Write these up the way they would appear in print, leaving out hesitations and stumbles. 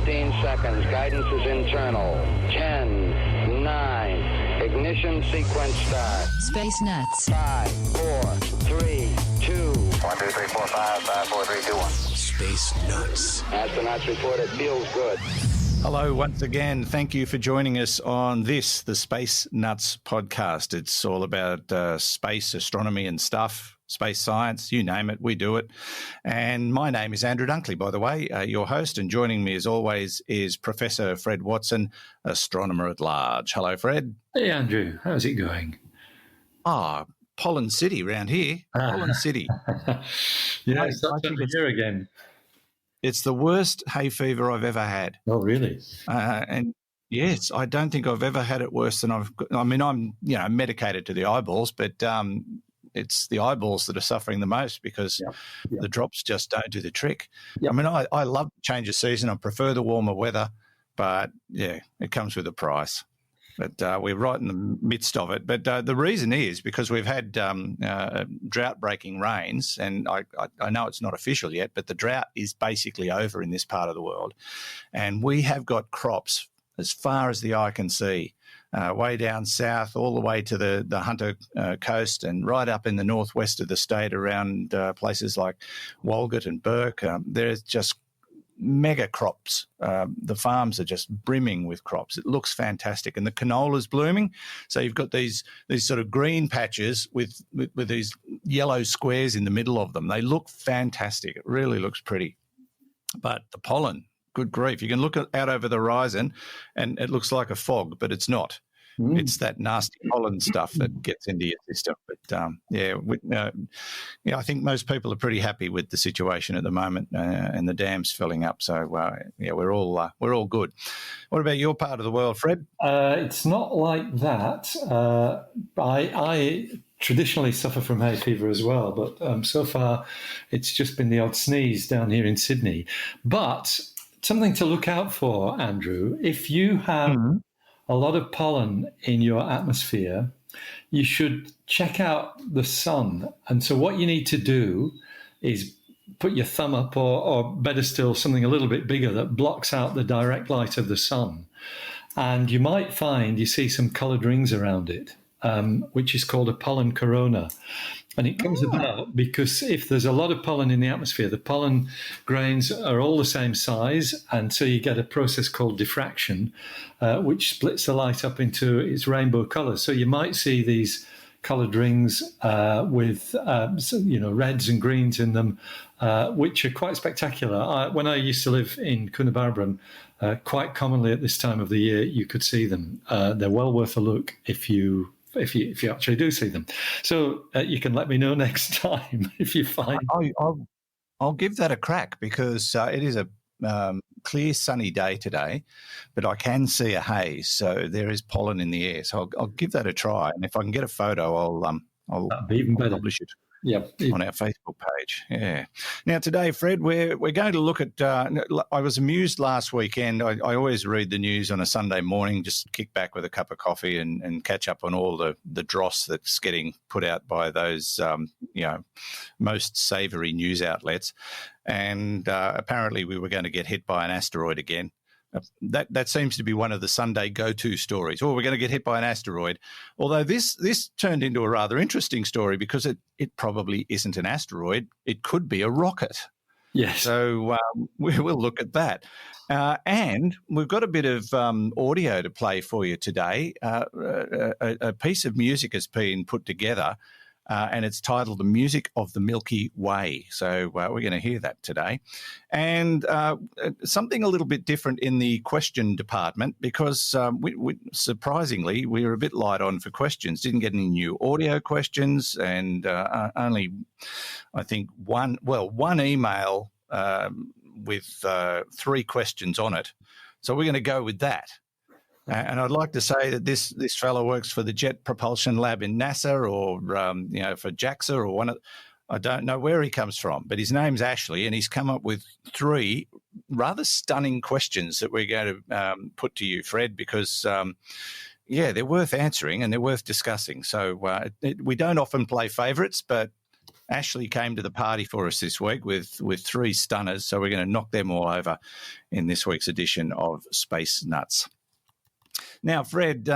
15 seconds. Guidance is internal. 10, 9. Ignition sequence start. Space Nuts. 5, 4, 3, 2. 1, 2, 3, 4, 5, 5, 4, 3, 2, 1. Space Nuts. Astronauts report it feels good. Hello once again. Thank you for joining us on this, the Space Nuts podcast. It's all about space, astronomy and stuff, space science, you name it, we do it. And my name is Andrew Dunkley, by the way, your host. And joining me as always is Professor Fred Watson, Astronomer-at-Large. Hello, Fred. Hey, Andrew. How's it going? Pollen City round here. Pollen City. Yeah, it's that time of year again. It's the worst hay fever I've ever had. Oh, really? And yes, I don't think I've ever had it worse than I'm medicated to the eyeballs, but it's the eyeballs that are suffering the most because the drops just don't do the trick. Yep. I mean, I love the change of season. I prefer the warmer weather, but yeah, it comes with a price. But we're right in the midst of it. But the reason is because we've had drought-breaking rains, and I know it's not official yet, but the drought is basically over in this part of the world. And we have got crops as far as the eye can see, way down south, all the way to the Hunter coast and right up in the northwest of the state around places like Walgett and Burke. There's just mega crops. The farms are just brimming with crops. It looks fantastic, and the canola's blooming. So you've got these sort of green patches with these yellow squares in the middle of them. They look fantastic. It really looks pretty. But the pollen, good grief! You can look out over the horizon, and it looks like a fog, but it's not. It's that nasty pollen stuff that gets into your system. But I think most people are pretty happy with the situation at the moment, and the dam's filling up. So we're all good. What about your part of the world, Fred? It's not like that. I traditionally suffer from hay fever as well, but so far it's just been the odd sneeze down here in Sydney. But something to look out for, Andrew, if you have a lot of pollen in your atmosphere, you should check out the sun. And so what you need to do is put your thumb up, or better still, something a little bit bigger that blocks out the direct light of the sun. And you might find you see some coloured rings around it, which is called a pollen corona. And it comes about because if there's a lot of pollen in the atmosphere, the pollen grains are all the same size, and so you get a process called diffraction, which splits the light up into its rainbow colours. So you might see these coloured rings with reds and greens in them, which are quite spectacular. When I used to live in Coonabarabran, quite commonly at this time of the year, you could see them. They're well worth a look if you actually do see them. So you can let me know next time if you find. I'll give that a crack because it is a clear sunny day today, but I can see a haze, so there is pollen in the air. So I'll give that a try, and if I can get a photo, I'll publish it. On our Facebook page. Yeah. Now today, Fred, we're going to look at. I was amused last weekend. I always read the news on a Sunday morning, just kick back with a cup of coffee and catch up on all the dross that's getting put out by those most savoury news outlets. And apparently, we were going to get hit by an asteroid again. That seems to be one of the Sunday go-to stories. We're going to get hit by an asteroid. Although this turned into a rather interesting story because it probably isn't an asteroid. It could be a rocket. Yes. So we will look at that. And we've got a bit of audio to play for you today. A piece of music has been put together, and it's titled The Music of the Milky Way. So we're going to hear that today. And something a little bit different in the question department because surprisingly, we were a bit light on for questions. Didn't get any new audio questions and only, I think, one email with 3 questions on it. So we're going to go with that. And I'd like to say that this fellow works for the Jet Propulsion Lab in NASA or, for JAXA or one of I don't know where he comes from, but his name's Asley, and he's come up with 3 rather stunning questions that we're going to put to you, Fred, because, they're worth answering and they're worth discussing. So we don't often play favourites, but Ashley came to the party for us this week with 3 stunners, so we're going to knock them all over in this week's edition of Space Nuts. Now, Fred,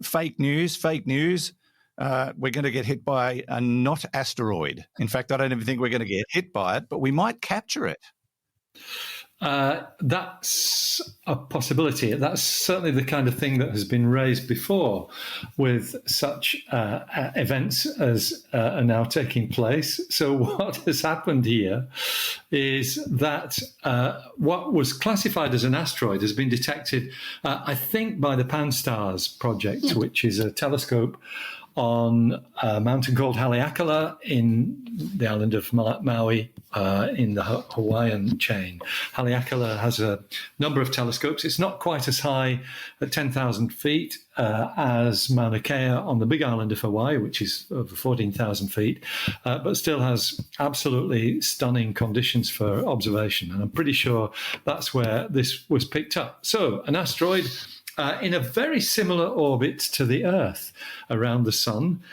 fake news. We're going to get hit by a not asteroid. In fact, I don't even think we're going to get hit by it, but we might capture it. That's a possibility. That's certainly the kind of thing that has been raised before with such events as are now taking place. So what has happened here is that what was classified as an asteroid has been detected, I think, by the Pan-STARRS project, which is a telescope on a mountain called Haleakala in the island of Maui in the Hawaiian chain. Haleakala has a number of telescopes. It's not quite as high at 10,000 feet as Mauna Kea on the big island of Hawaii, which is over 14,000 feet, but still has absolutely stunning conditions for observation. And I'm pretty sure that's where this was picked up. So an asteroid in a very similar orbit to the Earth around the Sun,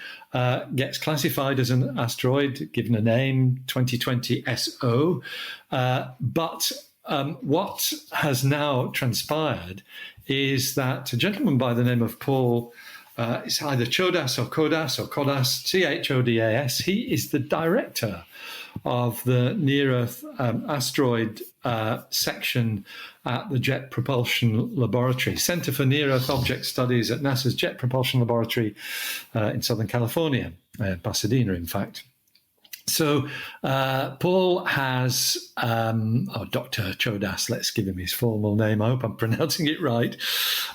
gets classified as an asteroid, given a name, 2020 SO. But what has now transpired is that a gentleman by the name of Paul, it's either Chodas or Kodas, Chodas, he is the director of the Near-Earth Asteroid section at the Jet Propulsion Laboratory, Center for Near-Earth Object Studies at NASA's Jet Propulsion Laboratory in Southern California, Pasadena, in fact. So Paul has, Dr. Chodas, let's give him his formal name, I hope I'm pronouncing it right,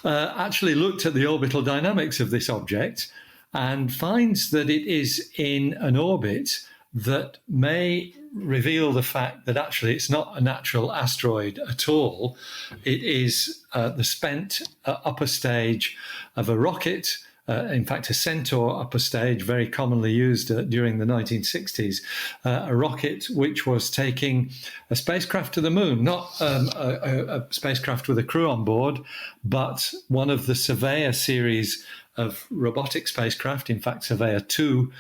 actually looked at the orbital dynamics of this object and finds that it is in an orbit that may reveal the fact that actually it's not a natural asteroid at all. It is the spent upper stage of a rocket, in fact, a Centaur upper stage, very commonly used during the 1960s, a rocket which was taking a spacecraft to the moon, not a spacecraft with a crew on board, but one of the Surveyor series of robotic spacecraft, in fact, Surveyor 2,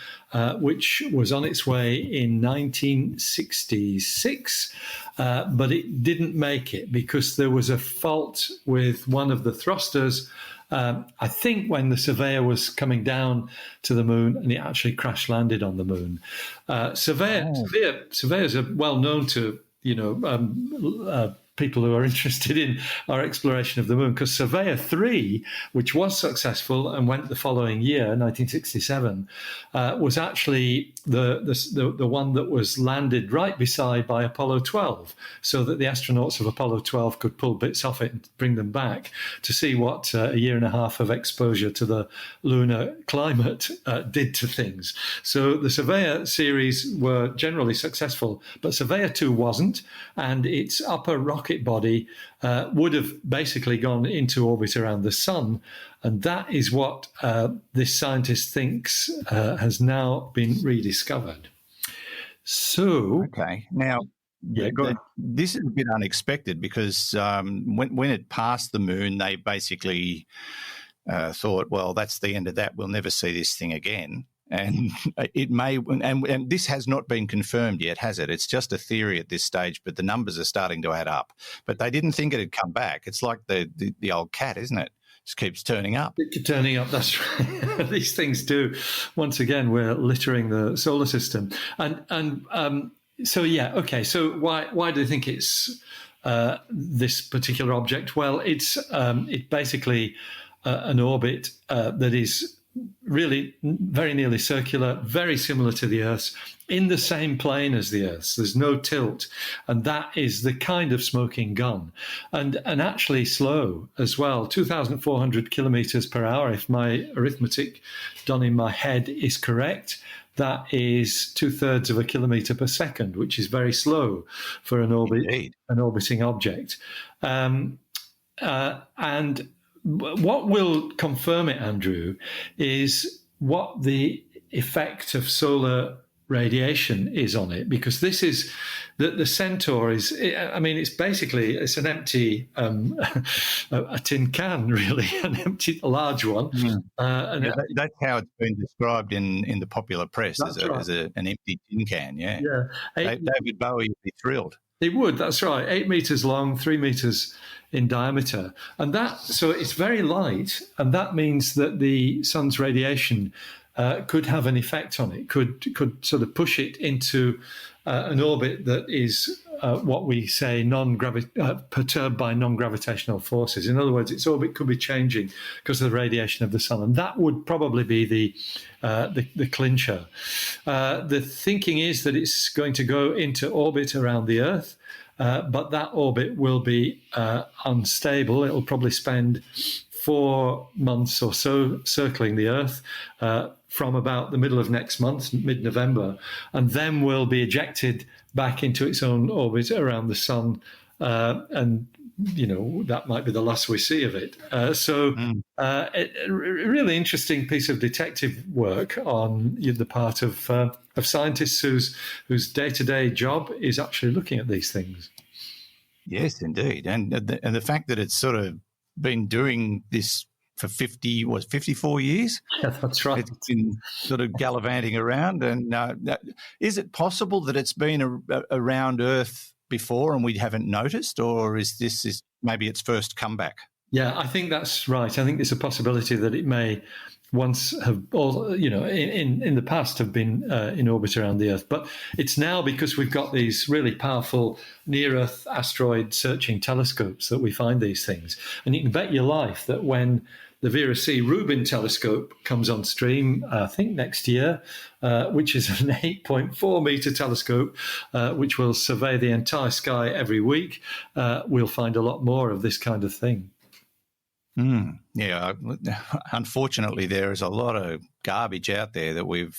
which was on its way in 1966, but it didn't make it because there was a fault with one of the thrusters, I think when the Surveyor was coming down to the moon, and it actually crash-landed on the moon. Surveyors are well known to, people who are interested in our exploration of the moon, because Surveyor 3, which was successful and went the following year, 1967, was actually the one that was landed right beside by Apollo 12, so that the astronauts of Apollo 12 could pull bits off it and bring them back to see what a year and a half of exposure to the lunar climate did to things. So the Surveyor series were generally successful, but Surveyor 2 wasn't, and its upper rocket body would have basically gone into orbit around the sun. And that is what this scientist thinks has now been rediscovered. So, okay, now this is a bit unexpected because when it passed the moon, they basically thought, well, that's the end of that. We'll never see this thing again. And it may, and this has not been confirmed yet, has it? It's just a theory at this stage, but the numbers are starting to add up. But they didn't think it had come back. It's like the old cat, isn't it? Just keeps turning up. It keeps turning up, that's right. These things do. Once again, we're littering the solar system. So, yeah, okay. So why do they think it's this particular object? Well, it's basically an orbit that is really very nearly circular, very similar to the Earth's, in the same plane as the Earth's. There's no tilt. And that is the kind of smoking gun. And actually slow as well, 2,400 kilometers per hour, if my arithmetic done in my head is correct. That is 2/3 of a kilometer per second, which is very slow for an orbiting object. And what will confirm it, Andrew, is what the effect of solar radiation is on it, because this is the Centaur is, I mean, it's an empty a tin can, really, an empty large one. That's how it's been described in the popular press, as an empty tin can. Yeah. David Bowie would be thrilled. It would, that's right. 8 meters long, 3 meters in diameter. And so it's very light. And that means that the sun's radiation could have an effect on it, could sort of push it into an orbit that is what we say perturbed by non-gravitational forces. In other words, its orbit could be changing because of the radiation of the sun. And that would probably be the clincher. The thinking is that it's going to go into orbit around the Earth, but that orbit will be unstable. It will probably spend 4 months or so circling the Earth from about the middle of next month, mid-November, and then will be ejected back into its own orbit around the sun. And, that might be the last we see of it. A really interesting piece of detective work on the part of scientists whose day-to-day job is actually looking at these things. Yes, indeed. And the fact that it's sort of been doing this for 54 years. Yeah, that's right. It's been sort of gallivanting around. And is it possible that it's been around Earth before and we haven't noticed, or is this maybe its first comeback? Yeah, I think that's right. I think there's a possibility that it may once have, in the past have been in orbit around the Earth. But it's now, because we've got these really powerful near-Earth asteroid searching telescopes, that we find these things. And you can bet your life that when the Vera C. Rubin telescope comes on stream, I think next year, which is an 8.4 meter telescope, which will survey the entire sky every week, we'll find a lot more of this kind of thing. Yeah, unfortunately, there is a lot of garbage out there that we've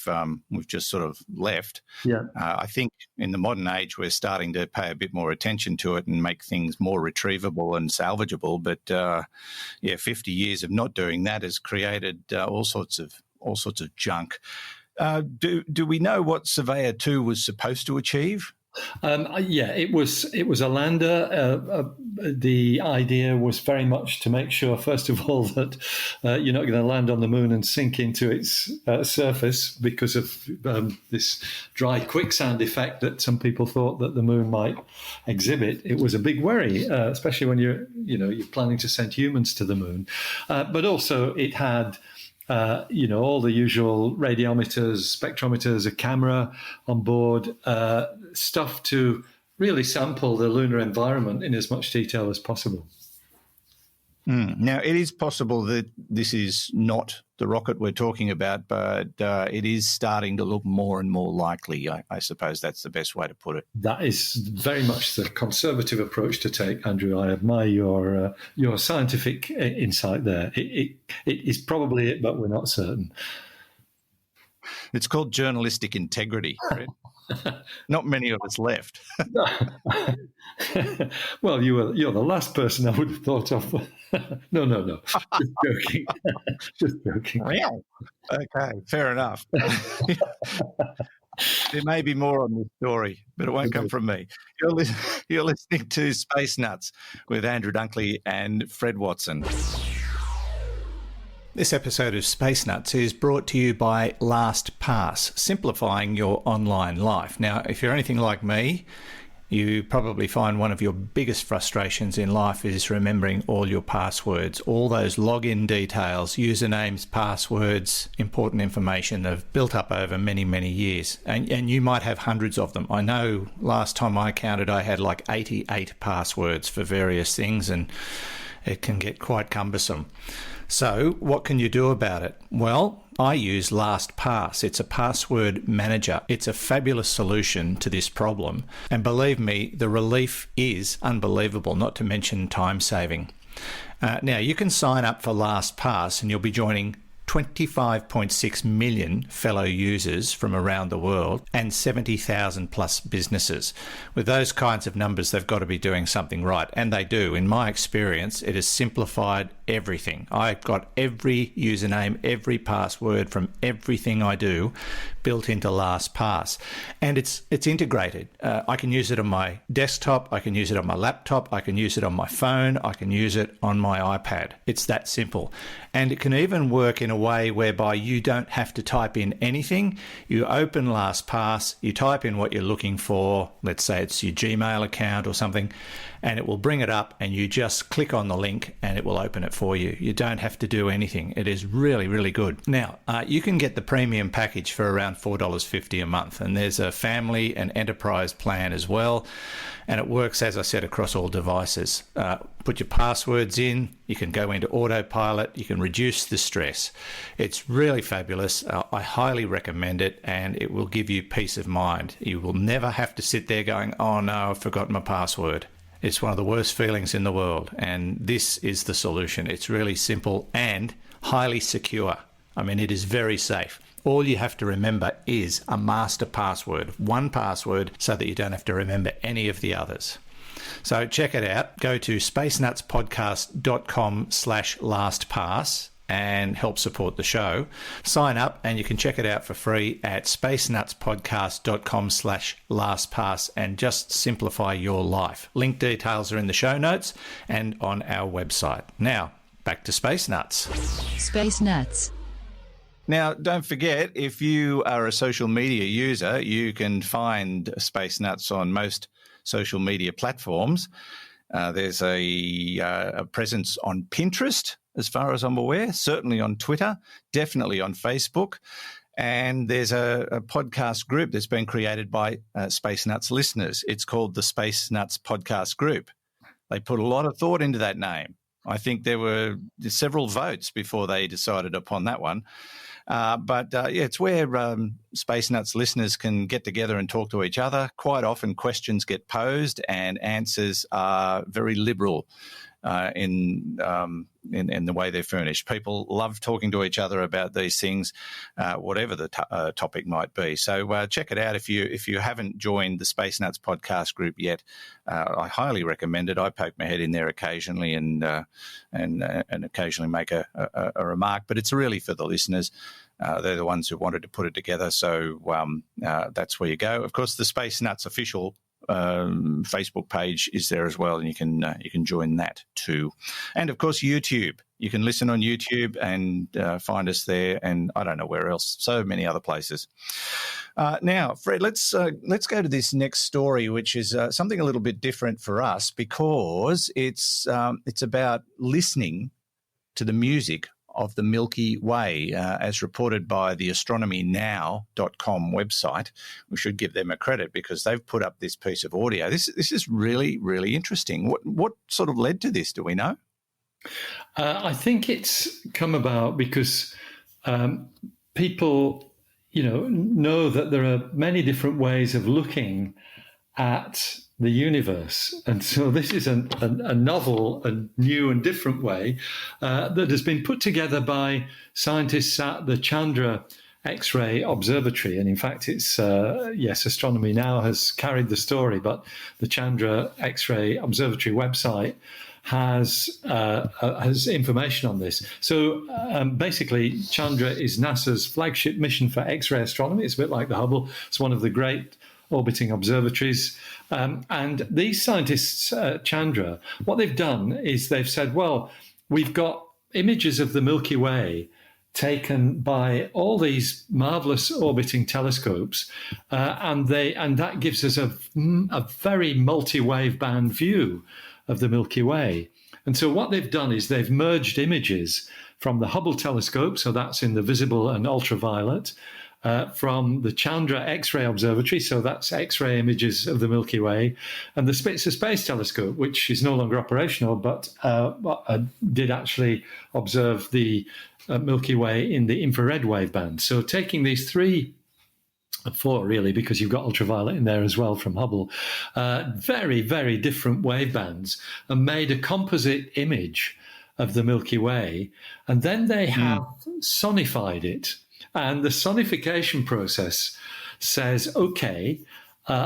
just sort of left. Yeah, I think in the modern age we're starting to pay a bit more attention to it and make things more retrievable and salvageable. But 50 years of not doing that has created all sorts of junk. Do we know what Surveyor 2 was supposed to achieve? It was a lander. The idea was very much to make sure, first of all, that you're not going to land on the moon and sink into its surface because of this dry quicksand effect that some people thought that the moon might exhibit. It was a big worry, especially when you're planning to send humans to the moon. But also it had all the usual radiometers, spectrometers, a camera on board, stuff to really sample the lunar environment in as much detail as possible. Now, it is possible that this is not the rocket we're talking about, but it is starting to look more and more likely. I suppose that's the best way to put it. That is very much the conservative approach to take, Andrew. I admire your scientific insight there. It is probably it, but we're not certain. It's called journalistic integrity, Fred. Not many of us left. Well, you're the last person I would have thought of. No. Just joking. Just joking. Well, okay, fair enough. There may be more on this story, but it won't come from me. You're listening to Space Nuts with Andrew Dunkley and Fred Watson. This episode of Space Nuts is brought to you by LastPass, simplifying your online life. Now, if you're anything like me, you probably find one of your biggest frustrations in life is remembering all your passwords, all those login details, usernames, passwords, important information that have built up over many, many years. And you might have hundreds of them. I know last time I counted, I had like 88 passwords for various things, and it can get quite cumbersome. So what can you do about it? Well, I use LastPass. It's a password manager. It's a fabulous solution to this problem. And believe me, the relief is unbelievable, not to mention time saving. Now, you can sign up for LastPass and you'll be joining 25.6 million fellow users from around the world, and 70,000 plus businesses. With those kinds of numbers, they've got to be doing something right, and they do. In my experience, it has simplified everything. I've got every username, every password from everything I do built into LastPass, and it's integrated. I can use it on my desktop, I can use it on my laptop, I can use it on my phone, I can use it on my iPad. It's that simple. And it can even work in a way whereby you don't have to type in anything. You open LastPass, you type in what you're looking for, let's say it's your Gmail account or something, and it will bring it up, and you just click on the link and it will open it for you. You don't have to do anything. It is really, really good. Now, you can get the premium package for around $4.50 a month, and there's a family and enterprise plan as well, and it works, as I said, across all devices. Put your passwords in, you can go into autopilot, you can reduce the stress. It's really fabulous. I highly recommend it, and it will give you peace of mind. You will never have to sit there going, oh no, I've forgotten my password. It's one of the worst feelings in the world, and this is the solution. It's really simple and highly secure. I mean, it is very safe. All you have to remember is a master password, one password, so that you don't have to remember any of the others. So check it out. Go to spacenutspodcast.com/LastPass and help support the show. Sign up and you can check it out for free at spacenutspodcast.com/LastPass and just simplify your life. Link details are in the show notes and on our website. Now, back to Space Nuts. Space Nuts. Now, don't forget, if you are a social media user, you can find Space Nuts on most social media platforms. There's a presence on Pinterest, as far as I'm aware, certainly on Twitter, definitely on Facebook. And there's a podcast group that's been created by Space Nuts listeners. It's called the Space Nuts Podcast Group. They put a lot of thought into that name. I think there were several votes before they decided upon that one. It's where Space Nuts listeners can get together and talk to each other. Quite often questions get posed and answers are very liberal in the way they're furnished. People love talking to each other about these things, whatever the topic might be. So check it out if you haven't joined the Space Nuts podcast group yet. I highly recommend it. I poke my head in there occasionally and occasionally make a remark, but it's really for the listeners. They're the ones who wanted to put it together. So that's where you go. Of course, the Space Nuts official Facebook page is there as well, and you can join that too. And of course, YouTube. You can listen on YouTube and find us there, and I don't know where else. So many other places. Now, Fred, let's go to this next story, which is something a little bit different for us because it's about listening to the music of the Milky Way, as reported by the astronomy-now.com website. We should give them a credit because they've put up this piece of audio. This is really, really interesting. What sort of led to this? Do we know? I think it's come about because people, know that there are many different ways of looking at the universe. And so this is a novel and new and different way that has been put together by scientists at the Chandra X-ray Observatory. And in fact, it's, Astronomy Now has carried the story, but the Chandra X-ray Observatory website has information on this. So basically, Chandra is NASA's flagship mission for X-ray astronomy. It's a bit like the Hubble. It's one of the great orbiting observatories. And these scientists at Chandra, what they've done is they've said, well, we've got images of the Milky Way taken by all these marvelous orbiting telescopes, and that gives us a very multi-wave band view of the Milky Way. And so what they've done is they've merged images from the Hubble telescope, so that's in the visible and ultraviolet, from the Chandra X-ray Observatory, so that's X-ray images of the Milky Way, and the Spitzer Space Telescope, which is no longer operational, but did actually observe the Milky Way in the infrared wave band. So taking these four really, because you've got ultraviolet in there as well from Hubble, very, very different wave bands, and made a composite image of the Milky Way, and then they have sonified it. And the sonification process says, okay,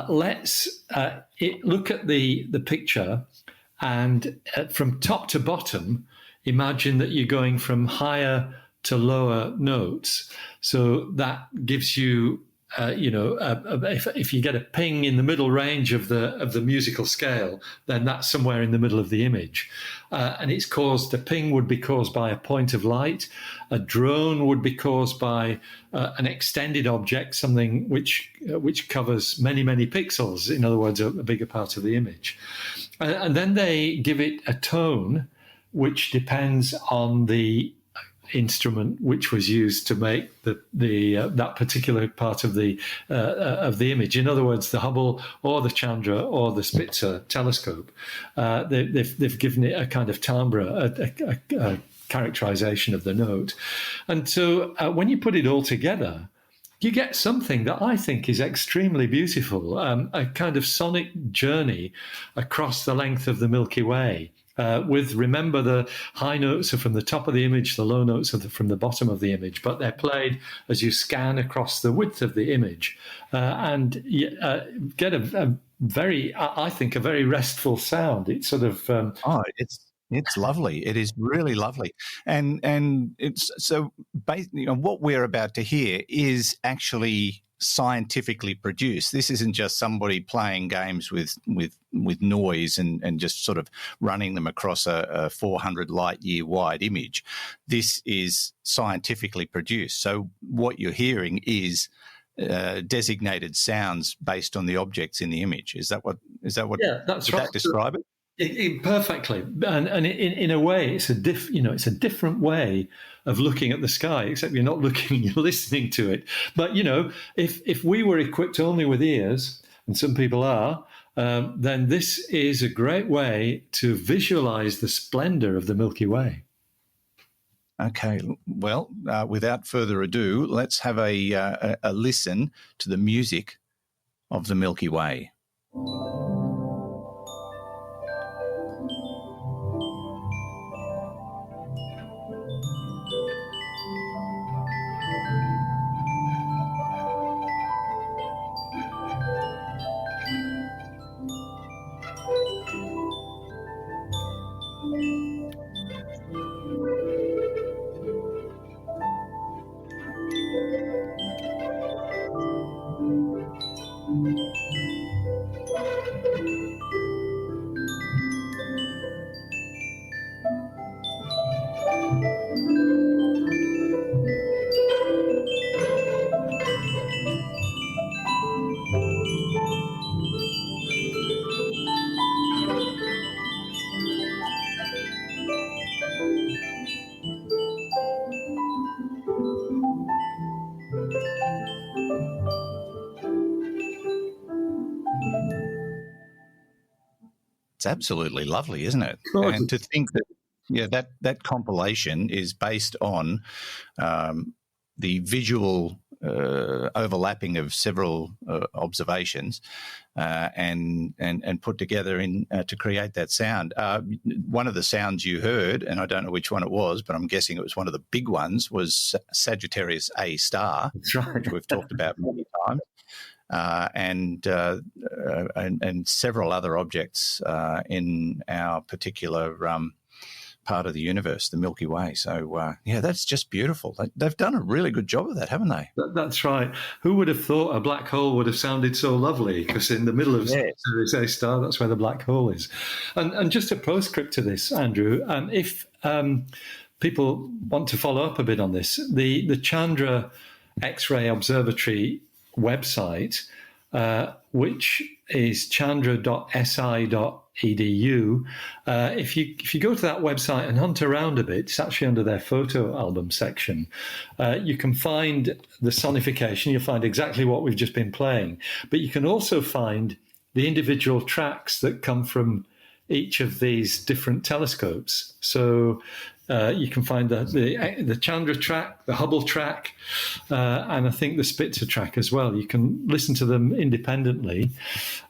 let's look at the picture, and from top to bottom, imagine that you're going from higher to lower notes. So that gives you, if you get a ping in the middle range of the musical scale, then that's somewhere in the middle of the image. And it's caused, a ping would be caused by a point of light. A drone would be caused by an extended object, something which covers many, many pixels. In other words, a bigger part of the image. And then they give it a tone, which depends on the instrument which was used to make that particular part of the image. In other words, the Hubble or the Chandra or the Spitzer telescope, they've given it a kind of timbre, a characterization of the note. And so when you put it all together, you get something that I think is extremely beautiful, a kind of sonic journey across the length of the Milky Way. Remember, the high notes are from the top of the image, the low notes are from the bottom of the image, but they're played as you scan across the width of the image, and get a very, I think, a very restful sound. It's sort of It's lovely. It is really lovely, and it's so. What we're about to hear is actually scientifically produced. This isn't just somebody playing games with noise and just sort of running them across a 400 light year wide image. This is scientifically produced. So what you're hearing is designated sounds based on the objects in the image. Is that what? Yeah, that's would right. That describe it? Perfectly, and in a way, it's a different way of looking at the sky. Except you're not looking, you're listening to it. But if we were equipped only with ears, and some people are, then this is a great way to visualize the splendor of the Milky Way. Okay, well, without further ado, let's have a listen to the music of the Milky Way. It's absolutely lovely, isn't it? And to think that that compilation is based on the visual overlapping of several observations and put together to create that sound. One of the sounds you heard, and I don't know which one it was, but I'm guessing it was one of the big ones, was Sagittarius A star, That's right. which we've talked about many times. And several other objects in our particular part of the universe, the Milky Way. So, that's just beautiful. They've done a really good job of that, haven't they? That's right. Who would have thought a black hole would have sounded so lovely? Because in the middle of Sagittarius A star, that's where the black hole is. And just a postscript to this, Andrew, if people want to follow up a bit on this, the Chandra X-ray Observatory website, which is chandra.si.edu. If you go to that website and hunt around a bit, it's actually under their photo album section. You can find the sonification. You'll find exactly what we've just been playing, but you can also find the individual tracks that come from each of these different telescopes. So You can find the Chandra track, the Hubble track, and I think the Spitzer track as well. You can listen to them independently.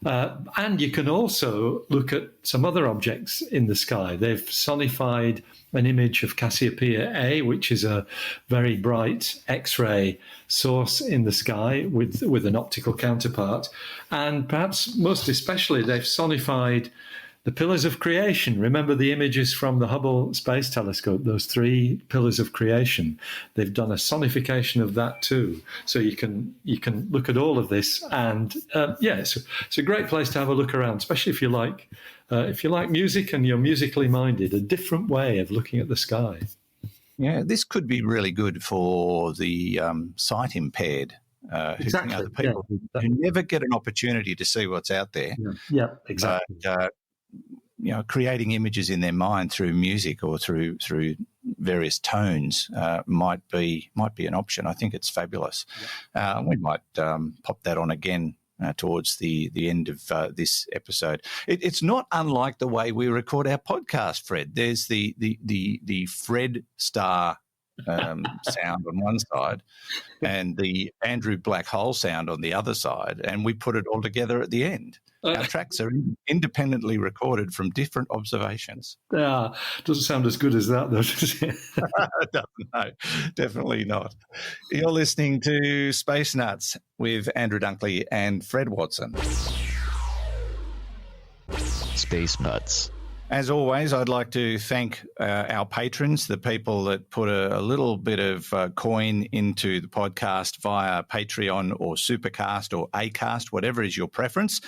And you can also look at some other objects in the sky. They've sonified an image of Cassiopeia A, which is a very bright X-ray source in the sky with an optical counterpart. And perhaps most especially, they've sonified the pillars of creation. Remember the images from the Hubble Space Telescope, those 3 pillars of creation. They've done a sonification of that too. So you can look at all of this, and it's a great place to have a look around, especially if you like music and you're musically minded. A different way of looking at the sky. Yeah, this could be really good for the sight impaired. Exactly. The people who never get an opportunity to see what's out there. Yeah, exactly. Creating images in their mind through music or through various tones might be an option. I think it's fabulous. Yeah. We might pop that on again towards the end of this episode. It's not unlike the way we record our podcast, Fred. There's the Fred Star sound on one side and the Andrew Black Hole sound on the other side, and we put it all together at the end. Our tracks are independently recorded from different observations. Yeah, doesn't sound as good as that, though, does it? It doesn't, no, definitely not. You're listening to Space Nuts with Andrew Dunkley and Fred Watson. Space Nuts. As always, I'd like to thank our patrons, the people that put a little bit of coin into the podcast via Patreon or Supercast or Acast, whatever is your preference.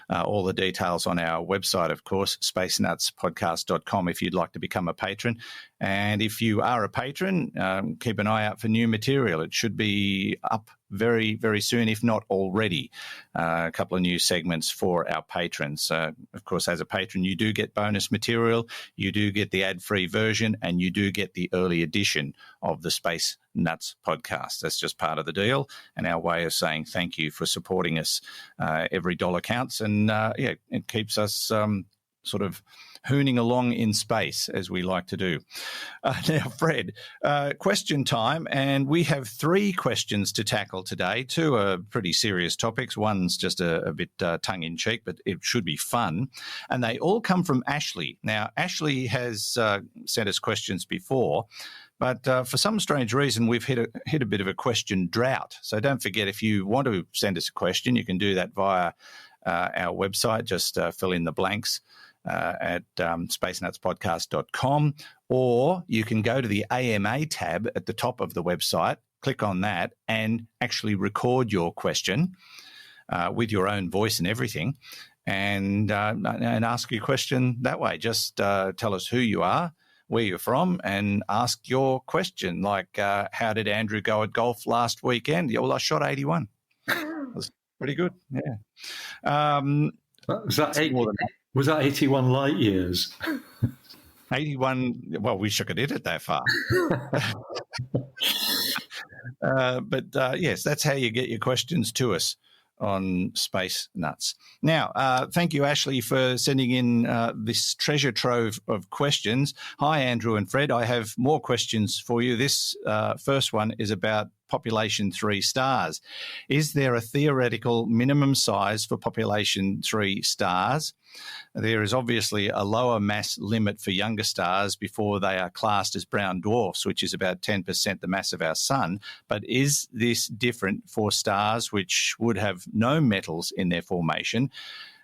All the details on our website, of course, spacenutspodcast.com if you'd like to become a patron. And if you are a patron, keep an eye out for new material. It should be up very, very soon, if not already. A couple of new segments for our patrons. Of course, as a patron, you do get bonus material, you do get the ad-free version, and you do get the early edition of the Space Nuts podcast. That's just part of the deal and our way of saying thank you for supporting us. Every dollar counts, and it keeps us sort of hooning along in space, as we like to do. Now, Fred, question time, and we have 3 questions to tackle today. 2 are pretty serious topics. One's just a bit tongue-in-cheek, but it should be fun. And they all come from Asley. Now, Asley has sent us questions before, but for some strange reason, we've hit a bit of a question drought. So don't forget, if you want to send us a question, you can do that via our website. Just fill in the blanks at spacenutspodcast.com, or you can go to the AMA tab at the top of the website, click on that, and actually record your question with your own voice and everything, and ask your question that way. Just tell us who you are, where you're from, and ask your question, like how did Andrew go at golf last weekend? Yeah, well, I shot 81. It was pretty good, yeah. Was that 81 light years? 81, well, wish I could hit it that far. But yes, that's how you get your questions to us on Space Nuts. Now, thank you, Asley, for sending in this treasure trove of questions. Hi, Andrew and Fred. I have more questions for you. This first one is about population 3 stars. Is there a theoretical minimum size for population 3 stars? There is obviously a lower mass limit for younger stars before they are classed as brown dwarfs, which is about 10% the mass of our sun. But is this different for stars which would have no metals in their formation?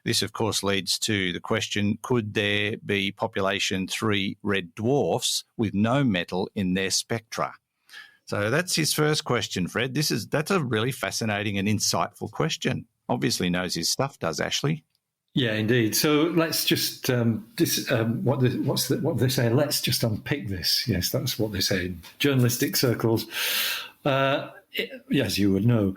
This, of course, leads to the question, could there be population 3 red dwarfs with no metal in their spectra? So that's his first question, Fred. That's a really fascinating and insightful question. Obviously knows his stuff, does Asley? Yeah, indeed. So let's just what they say. Let's just unpick this. Yes, that's what they say in journalistic circles. Yes, you would know.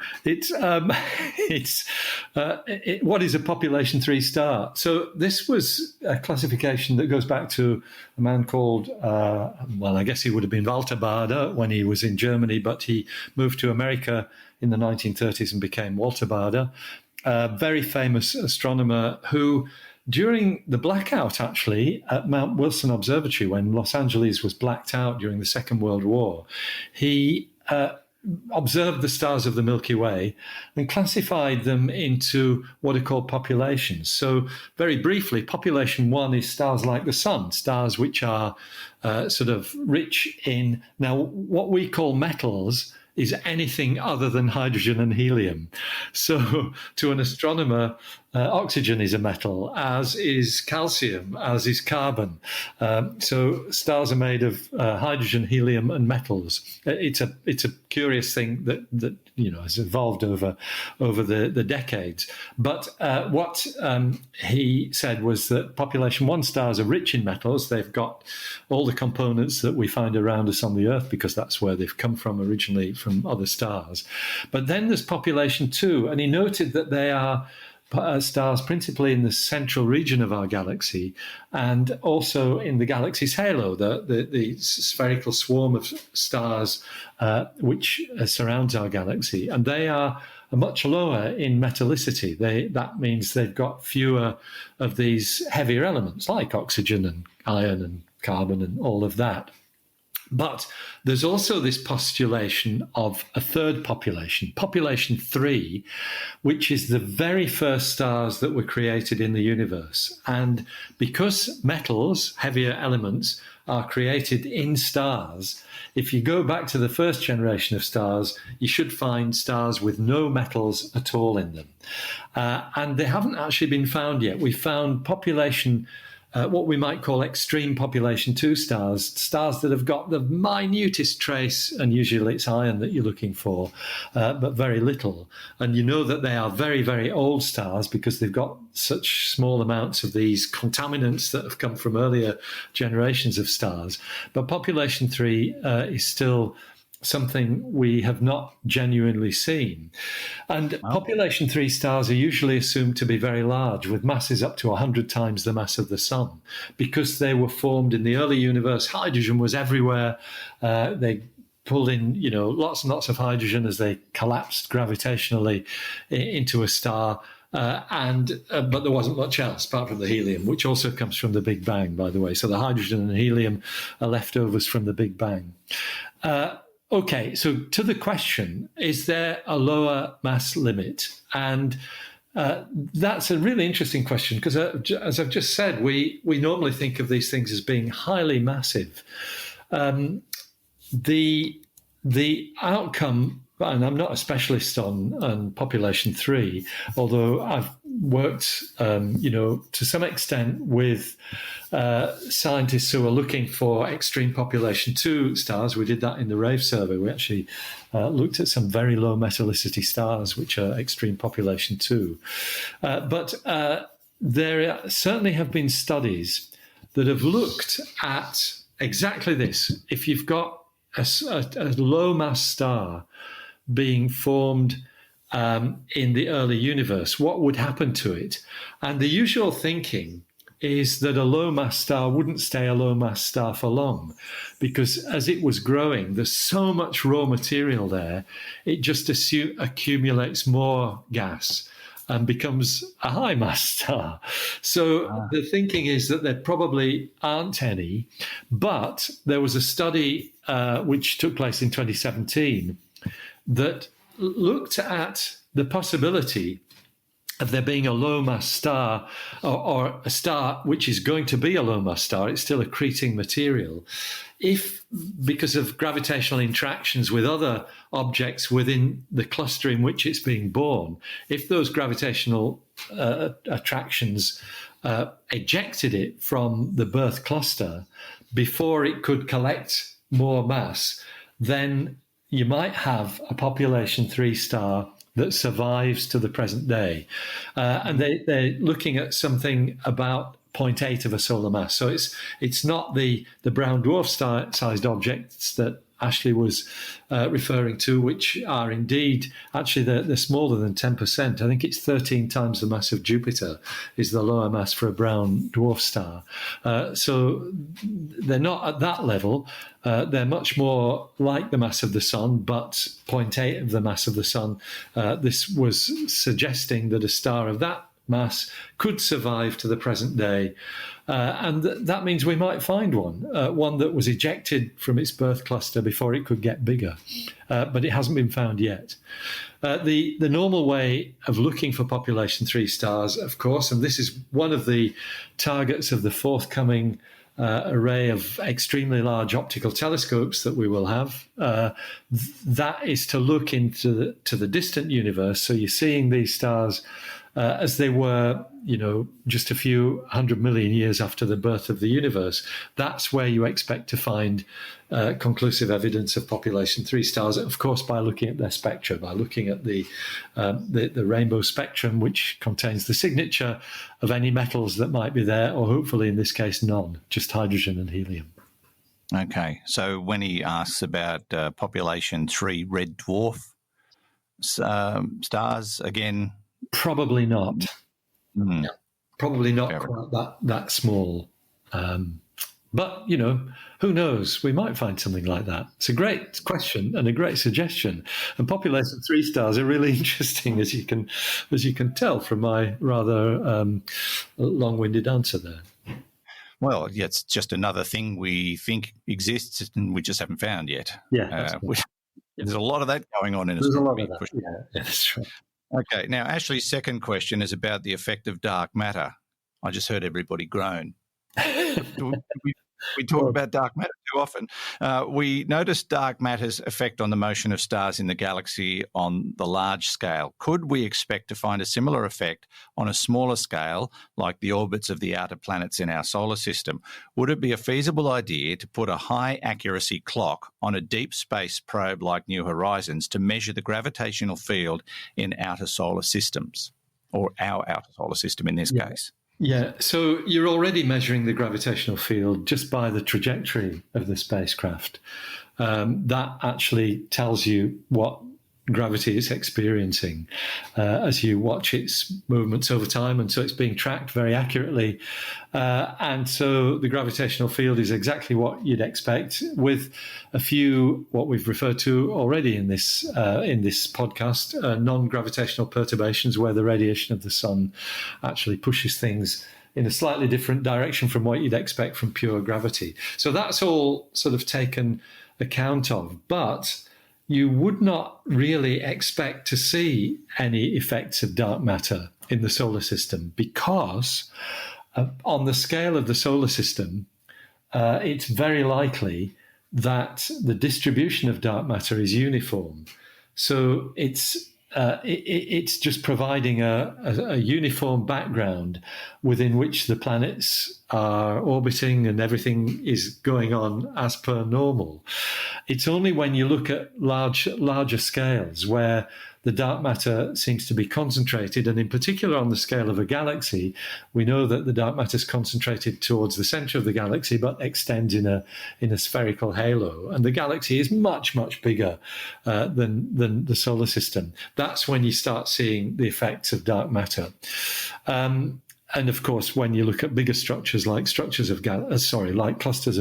What is a population 3 star? So this was a classification that goes back to a man called, I guess he would have been Walter Baade when he was in Germany, but he moved to America in the 1930s and became Walter Baade, a very famous astronomer who during the blackout, actually, at Mount Wilson Observatory, when Los Angeles was blacked out during the Second World War, he observed the stars of the Milky Way and classified them into what are called populations. So very briefly, population 1 is stars like the Sun, stars which are sort of rich in, now what we call metals is anything other than hydrogen and helium. So to an astronomer, oxygen is a metal, as is calcium, as is carbon. So stars are made of hydrogen, helium, and metals. It's a curious thing that has evolved over the decades. But what he said was that population 1 stars are rich in metals. They've got all the components that we find around us on the Earth, because that's where they've come from originally, from other stars. But then there's population 2, and he noted that they are stars principally in the central region of our galaxy, and also in the galaxy's halo, the spherical swarm of stars which surrounds our galaxy. And they are much lower in metallicity. That means they've got fewer of these heavier elements like oxygen and iron and carbon and all of that. But there's also this postulation of a third population, population 3, which is the very first stars that were created in the universe. And because metals, heavier elements, are created in stars, if you go back to the first generation of stars, you should find stars with no metals at all in them. And they haven't actually been found yet. We found population what we might call extreme population 2 stars that have got the minutest trace, and usually it's iron that you're looking for, but very little. And you know that they are very, very old stars because they've got such small amounts of these contaminants that have come from earlier generations of stars. But population 3 is still something we have not genuinely seen. And population 3 stars are usually assumed to be very large, with masses up to 100 times the mass of the Sun, because they were formed in the early universe. Hydrogen was everywhere. They pulled in, lots and lots of hydrogen as they collapsed gravitationally into a star. But there wasn't much else apart from the helium, which also comes from the Big Bang, by the way. So the hydrogen and helium are leftovers from the Big Bang. Okay, so to the question, is there a lower mass limit? And that's a really interesting question, because as I've just said, we normally think of these things as being highly massive. The outcome, and I'm not a specialist on population 3, although I've worked, to some extent with scientists who are looking for extreme population 2 stars. We did that in the RAVE survey. We actually looked at some very low metallicity stars, which are extreme population 2. But there certainly have been studies that have looked at exactly this. If you've got a low mass star being formed in the early universe, what would happen to it? And the usual thinking is that a low mass star wouldn't stay a low mass star for long, because as it was growing, there's so much raw material there, it just accumulates more gas and becomes a high mass star. So the thinking is that there probably aren't any, but there was a study which took place in 2017 that looked at the possibility of there being a low mass star, or a star which is going to be a low mass star. It's still accreting material, if, because of gravitational interactions with other objects within the cluster in which it's being born, if those gravitational attractions ejected it from the birth cluster before it could collect more mass, then you might have a population 3 star that survives to the present day. And they're looking at something about 0.8 of a solar mass. So it's not the brown dwarf sized objects that Ashley was referring to, which are indeed, actually, they're smaller than 10%. I think it's 13 times the mass of Jupiter is the lower mass for a brown dwarf star. So they're not at that level. They're much more like the mass of the Sun, but 0.8 of the mass of the Sun. This was suggesting that a star of that mass could survive to the present day. And that means we might find one that was ejected from its birth cluster before it could get bigger. But it hasn't been found yet. The normal way of looking for population 3 stars, of course, and this is one of the targets of the forthcoming array of extremely large optical telescopes that we will have, that is to look into the distant universe. So you're seeing these stars as they were, just a few 100 million years after the birth of the universe. That's where you expect to find conclusive evidence of population 3 stars, of course, by looking at their spectra, by looking at the rainbow spectrum, which contains the signature of any metals that might be there, or hopefully in this case none, just hydrogen and helium. Okay, so when he asks about population 3 red dwarf stars, again... Probably not. Mm. Probably not quite that small. But, who knows? We might find something like that. It's a great question and a great suggestion. And population 3 stars are really interesting, as you can tell from my rather long-winded answer there. Well, yeah, it's just another thing we think exists and we just haven't found yet. Yeah, there's a lot of that going on in astronomy. There's a lot of that. Yeah, that's right. Okay, now Ashley's second question is about the effect of dark matter. I just heard everybody groan. We talk about dark matter too often. We noticed dark matter's effect on the motion of stars in the galaxy on the large scale. Could we expect to find a similar effect on a smaller scale, like the orbits of the outer planets in our solar system? Would it be a feasible idea to put a high-accuracy clock on a deep space probe like New Horizons to measure the gravitational field in outer solar systems, or our outer solar system in this case? Yeah, so you're already measuring the gravitational field just by the trajectory of the spacecraft. That actually tells you what gravity is experiencing as you watch its movements over time. And so it's being tracked very accurately. And so the gravitational field is exactly what you'd expect, with a few, what we've referred to already in this podcast, non-gravitational perturbations, where the radiation of the sun actually pushes things in a slightly different direction from what you'd expect from pure gravity. So that's all sort of taken account of. But you would not really expect to see any effects of dark matter in the solar system, because on the scale of the solar system, it's very likely that the distribution of dark matter is uniform. So it's just providing a uniform background within which the planets are orbiting and everything is going on as per normal. It's only when you look at larger scales where the dark matter seems to be concentrated, and in particular on the scale of a galaxy, we know that the dark matter is concentrated towards the center of the galaxy but extends in a spherical halo, and the galaxy is much, much bigger than the solar system. That's when you start seeing the effects of dark matter. And of course, when you look at bigger structures like clusters of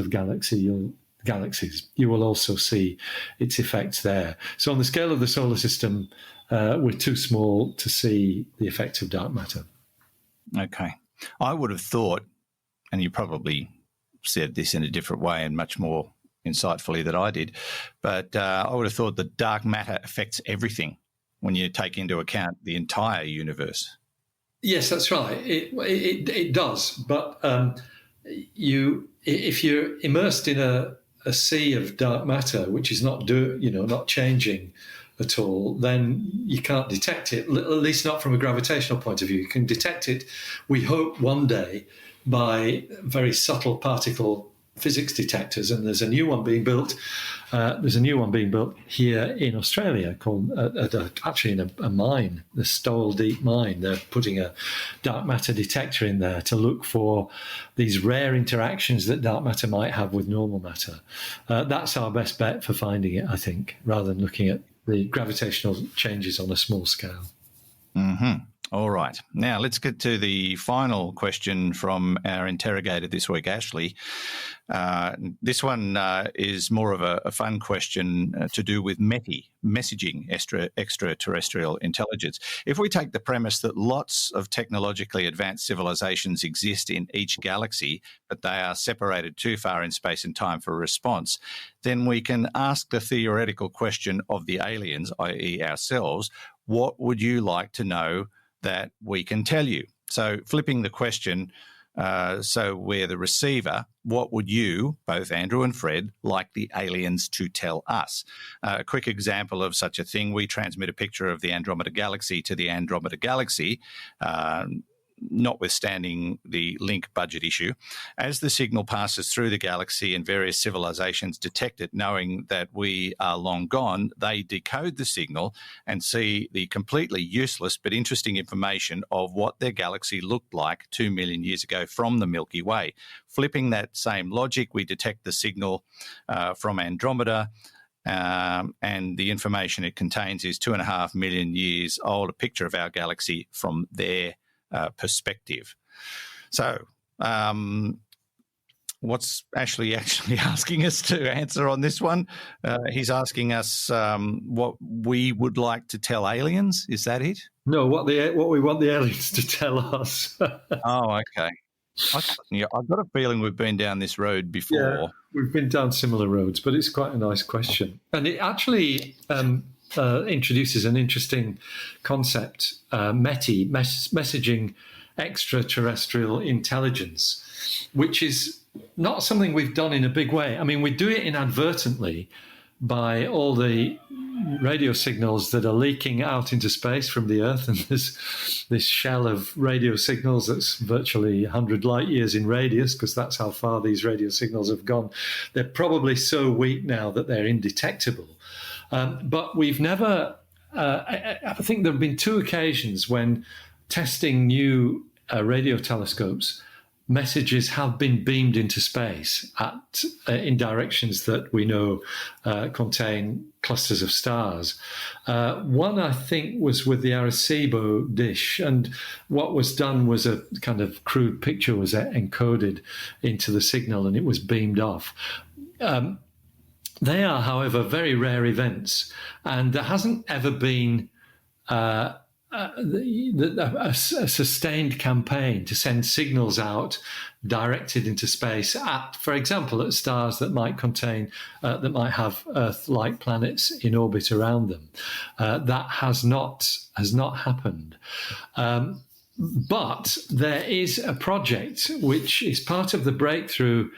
galaxies, you will also see its effects there. So on the scale of the solar system, we're too small to see the effects of dark matter. Okay. I would have thought, and you probably said this in a different way and much more insightfully than I did, but I would have thought that dark matter affects everything when you take into account the entire universe. Yes, that's right. It does. But if you're immersed in a sea of dark matter, which is not changing at all, then you can't detect it, at least not from a gravitational point of view. You can detect it, we hope, one day by very subtle particle physics detectors, and there's a new one being built. Here in Australia called actually in a mine, the Stowell Deep Mine. They're putting a dark matter detector in there to look for these rare interactions that dark matter might have with normal matter. That's our best bet for finding it, I think, rather than looking at the gravitational changes on a small scale. Mm-hmm. All right. Now let's get to the final question from our interrogator this week, Ashley. This one is more of a fun question to do with messaging extraterrestrial intelligence. If we take the premise that lots of technologically advanced civilizations exist in each galaxy, but they are separated too far in space and time for a response, then we can ask the theoretical question of the aliens, i.e. ourselves, what would you like to know that we can tell you? So flipping the question, so we're the receiver, what would you, both Andrew and Fred, like the aliens to tell us? A quick example of such a thing, we transmit a picture of the Andromeda Galaxy to the Andromeda Galaxy, notwithstanding the link budget issue. As the signal passes through the galaxy and various civilizations detect it, knowing that we are long gone, they decode the signal and see the completely useless but interesting information of what their galaxy looked like 2 million years ago from the Milky Way. Flipping that same logic, we detect the signal from Andromeda, and the information it contains is 2.5 million years old, a picture of our galaxy from their perspective. So, what's Ashley actually asking us to answer on this one? He's asking us what we would like to tell aliens. Is that it? No, what we want the aliens to tell us. Oh, okay. I've got a feeling we've been down this road before. Yeah, we've been down similar roads, but it's quite a nice question. And it actually introduces an interesting concept, messaging extraterrestrial intelligence, which is not something we've done in a big way. I mean, we do it inadvertently by all the radio signals that are leaking out into space from the Earth, and there's this shell of radio signals that's virtually 100 light years in radius, because that's how far these radio signals have gone. They're probably so weak now that they're indetectable. But we've never, I think there have been 2 occasions when testing new radio telescopes, messages have been beamed into space in directions that we know contain clusters of stars. One, I think, was with the Arecibo dish, and what was done was a kind of crude picture was encoded into the signal, and it was beamed off. They are, however, very rare events, and there hasn't ever been a sustained campaign to send signals out directed into space at, for example, at stars that might contain, that might have Earth-like planets in orbit around them. That has not happened. But there is a project which is part of the breakthrough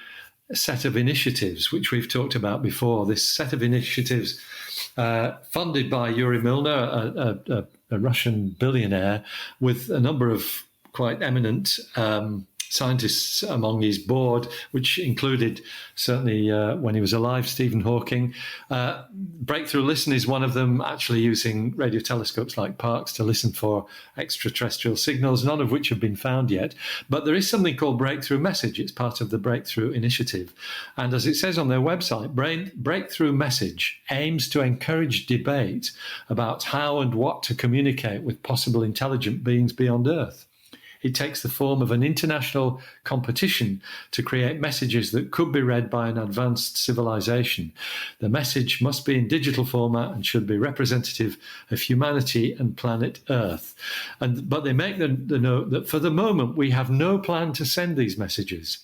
set of initiatives, which we've talked about before. This set of initiatives funded by Yuri Milner, a Russian billionaire, with a number of quite eminent scientists among his board, which included, certainly when he was alive, Stephen Hawking. Breakthrough Listen is one of them, actually using radio telescopes like Parkes to listen for extraterrestrial signals, none of which have been found yet. But there is something called Breakthrough Message. It's part of the Breakthrough Initiative. And as it says on their website, Breakthrough Message aims to encourage debate about how and what to communicate with possible intelligent beings beyond Earth. It takes the form of an international competition to create messages that could be read by an advanced civilization. The message must be in digital format and should be representative of humanity and planet Earth. But they make the note that for the moment, we have no plan to send these messages.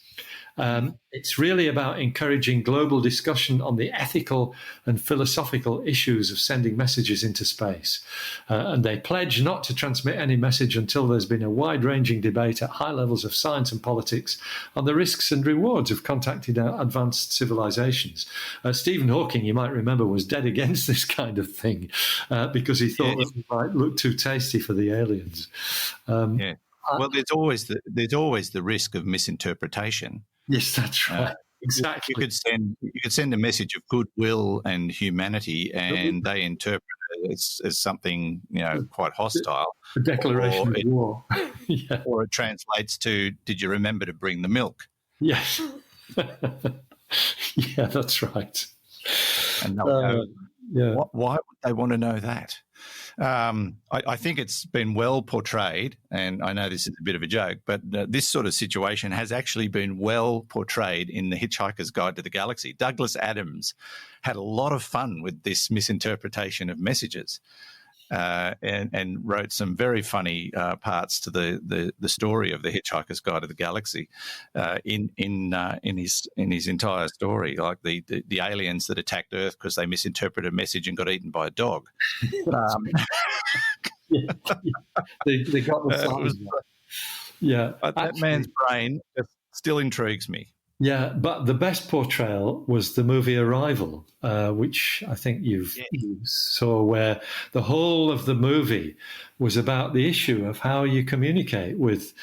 It's really about encouraging global discussion on the ethical and philosophical issues of sending messages into space. And they pledge not to transmit any message until there's been a wide-ranging debate at high levels of science and politics on the risks and rewards of contacting advanced civilizations. Stephen Hawking, you might remember, was dead against this kind of thing because he thought that it might look too tasty for the aliens. Well, there's always the risk of misinterpretation. Yes, that's right. Exactly. You could send a message of goodwill and humanity, and they interpret it as something quite hostile. A declaration of war. Yeah. Or it translates to, "Did you remember to bring the milk?" Yes. Yeah, that's right. And they'll go, why would they want to know that? I think it's been well portrayed, and I know this is a bit of a joke, but this sort of situation has actually been well portrayed in The Hitchhiker's Guide to the Galaxy. Douglas Adams had a lot of fun with this misinterpretation of messages. And wrote some very funny parts to the story of The Hitchhiker's Guide to the Galaxy in his entire story, like the aliens that attacked Earth because they misinterpreted a message and got eaten by a dog. They got the signs. That man's brain still intrigues me. Yeah, but the best portrayal was the movie Arrival, which I think you saw, where the whole of the movie was about the issue of how you communicate with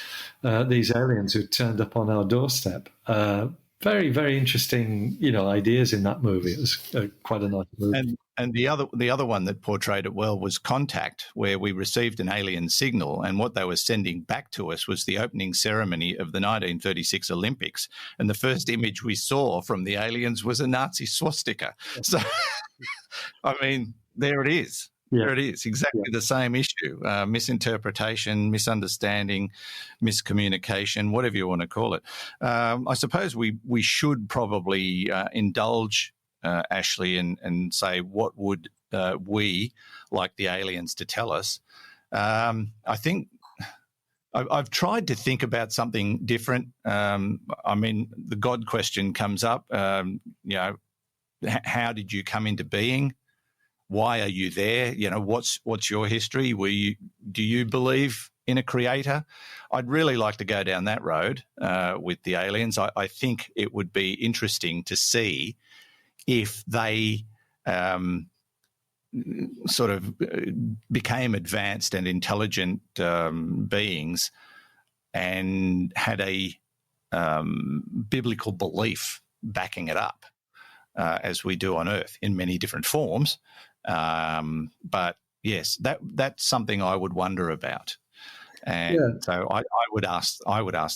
these aliens who turned up on our doorstep. Very, very interesting, ideas in that movie. It was quite a nice movie. And the other one that portrayed it well was Contact, where we received an alien signal, and what they were sending back to us was the opening ceremony of the 1936 Olympics. And the first image we saw from the aliens was a Nazi swastika. So, I mean, there it is. Yeah. There it is. Exactly the same issue. Misinterpretation, misunderstanding, miscommunication, whatever you want to call it. I suppose we should probably indulge Ashley and say, what would we like the aliens to tell us? I think I've tried to think about something different. I mean, the God question comes up. How did you come into being? Why are you there? What's your history? Do you believe in a creator? I'd really like to go down that road with the aliens. I think it would be interesting to see if they sort of became advanced and intelligent beings and had a biblical belief backing it up, as we do on Earth in many different forms. But yes, that's something I would wonder about, and so I would ask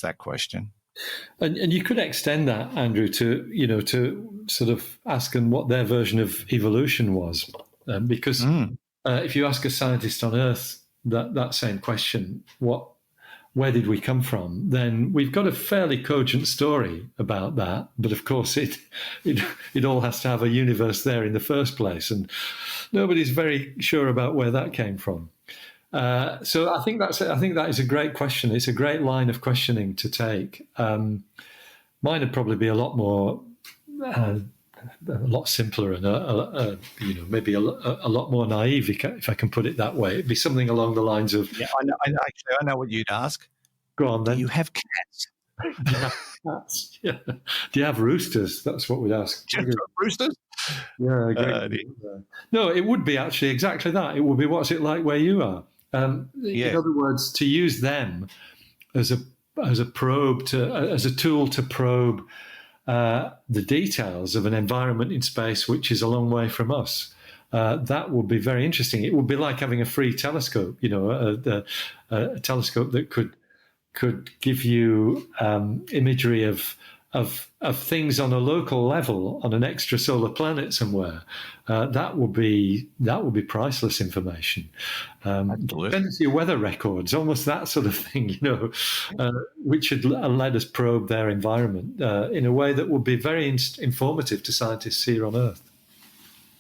that question. And you could extend that, Andrew, to sort of ask them what their version of evolution was, because if you ask a scientist on Earth that same question, where did we come from? Then we've got a fairly cogent story about that. But of course, it all has to have a universe there in the first place, and nobody's very sure about where that came from. So I think that is a great question. It's a great line of questioning to take. Mine would probably be a lot more, a lot simpler, and maybe a lot more naive, if I can put it that way. It'd be something along the lines of, I know what you'd ask. Go on then. Do you have cats? Do you have cats? Yeah. Do you have roosters? That's what we'd ask. Do you have roosters? Yeah. No, it would be actually exactly that. It would be, what's it like where you are? In other words, to use them as a probe, as a tool to probe the details of an environment in space which is a long way from us. That would be very interesting. It would be like having a free telescope, a telescope that could give you imagery of things on a local level on an extrasolar planet somewhere. That would be priceless information. Dependency of weather records, almost that sort of thing, which would let us probe their environment in a way that would be very informative to scientists here on Earth.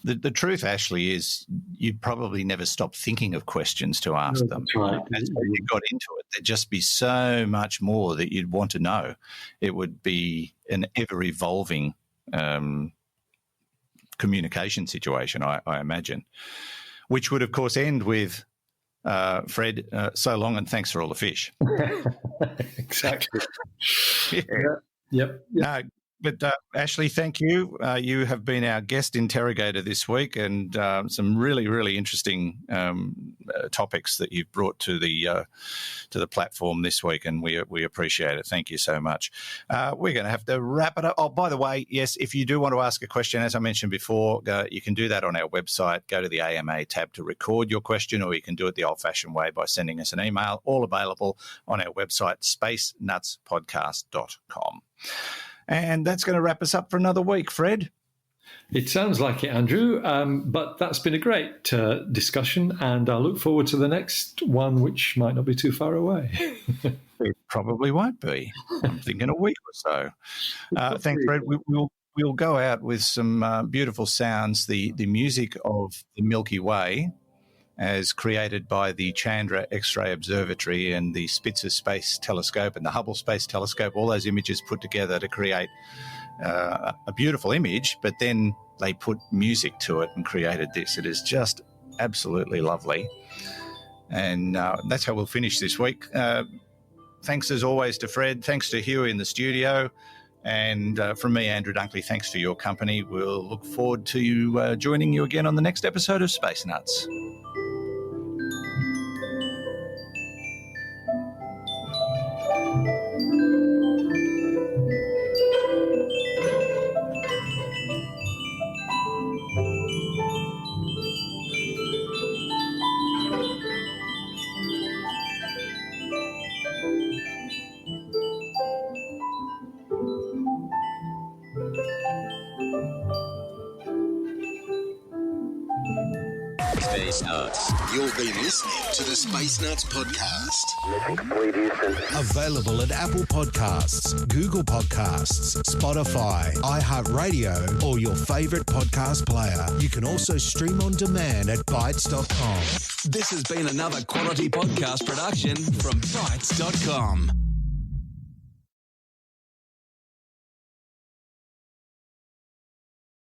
The truth, Ashley, is you'd probably never stop thinking of questions to ask them. Right. As you got into it, there'd just be so much more that you'd want to know. It would be an ever-evolving communication situation, I imagine, which would, of course, end with, Fred, so long and thanks for all the fish. Exactly. Yep. No, but Ashley, thank you. You have been our guest interrogator this week, and some really, really interesting topics that you've brought to the platform this week, and we appreciate it. Thank you so much. We're going to have to wrap it up. Oh, by the way, yes, if you do want to ask a question, as I mentioned before, you can do that on our website. Go to the AMA tab to record your question, or you can do it the old-fashioned way by sending us an email. All available on our website, spacenutspodcast.com. And that's going to wrap us up for another week, Fred. It sounds like it, Andrew, but that's been a great discussion, and I look forward to the next one, which might not be too far away. It probably won't be. I'm thinking a week or so. Thanks, Fred. We'll go out with some beautiful sounds, the music of the Milky Way, as created by the Chandra X-ray Observatory and the Spitzer Space Telescope and the Hubble Space Telescope, all those images put together to create a beautiful image, but then they put music to it and created this. It is just absolutely lovely. And that's how we'll finish this week. Thanks, as always, to Fred. Thanks to Hugh in the studio. And from me, Andrew Dunkley, thanks for your company. We'll look forward to you joining you again on the next episode of Space Nuts. Space Nuts. You've been listening to the Space Nuts podcast. Mission complete, Houston. Available at Apple Podcasts, Google Podcasts, Spotify, iHeartRadio, or your favorite podcast player. You can also stream on demand at Bytes.com. This has been another quality podcast production from Bytes.com.